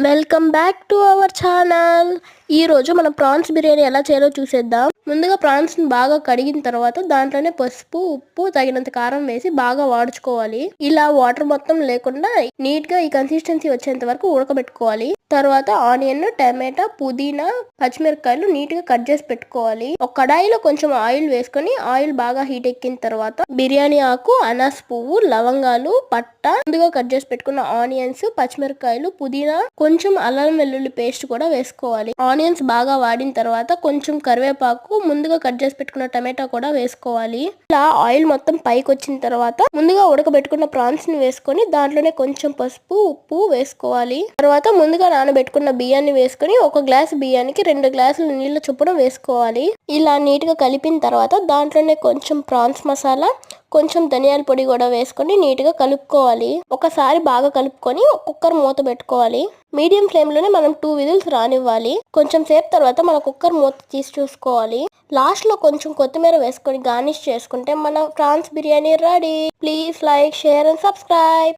Welcome back to our channel. ఈ రోజు మనం ప్రాన్స్ బిర్యానీ ఎలా చేయాలో చూసేద్దాం. ముందుగా ప్రాన్స్ ని బాగా కడిగిన తర్వాత దాంట్లోనే పసుపు, ఉప్పు, తగినంత కారం వేసి బాగా వాడుచుకోవాలి. ఇలా వాటర్ మొత్తం లేకుండా నీట్ గా ఈ కన్సిస్టెన్సీ వచ్చేంత వరకు ఉడకబెట్టుకోవాలి. తర్వాత ఆనియన్, టమాటా, పుదీనా, పచ్చిమిరపకాయలు నీట్ గా కట్ చేసి పెట్టుకోవాలి. ఒక కడాయిలో కొంచెం ఆయిల్ వేసుకొని ఆయిల్ బాగా హీట్ ఎక్కిన తర్వాత బిర్యానీ ఆకు, అనాస్ పువ్వు, లవంగాలు, పట్ట, ముందుగా కట్ చేసి పెట్టుకున్న ఆనియన్స్, పచ్చిమిరపకాయలు, పుదీనా, కొంచెం అల్లం వెల్లుల్లి పేస్ట్ కూడా వేసుకోవాలి. ఆనియన్స్ బాగా వాడిన తర్వాత కొంచెం కరివేపాకు, ముందుగా కట్ చేసి పెట్టుకున్న టమాటా కూడా వేసుకోవాలి. ఇలా ఆయిల్ మొత్తం పైకి వచ్చిన తర్వాత ముందుగా ఉడకబెట్టుకున్న ప్రాన్స్ ని వేసుకొని దాంట్లోనే కొంచెం పసుపు, ఉప్పు వేసుకోవాలి. తర్వాత ముందుగా నానబెట్టుకున్న బియ్యాన్ని వేసుకొని ఒక గ్లాస్ బియ్యానికి 2 గ్లాసులు నీళ్ల చొప్పున వేసుకోవాలి. ఇలా నీట్ గా కలిపిన తర్వాత దాంట్లోనే కొంచెం ప్రాన్స్ మసాలా, కొంచెం ధనియాల పొడి కూడా వేసుకొని నీట్ గా కలుపుకోవాలి. ఒకసారి బాగా కలుపుకొని కుక్కర్ మూత పెట్టుకోవాలి. మీడియం ఫ్లేమ్ లోనే మనం 2 విజిల్స్ రానివ్వాలి. కొంచెం సేపు తర్వాత మన కుక్కర్ మూత తీసి చూసుకోవాలి. లాస్ట్ లో కొంచెం కొత్తిమీర వేసుకొని గార్నిష్ చేసుకుంటే మన prawns biryani ready. Please like, share and subscribe.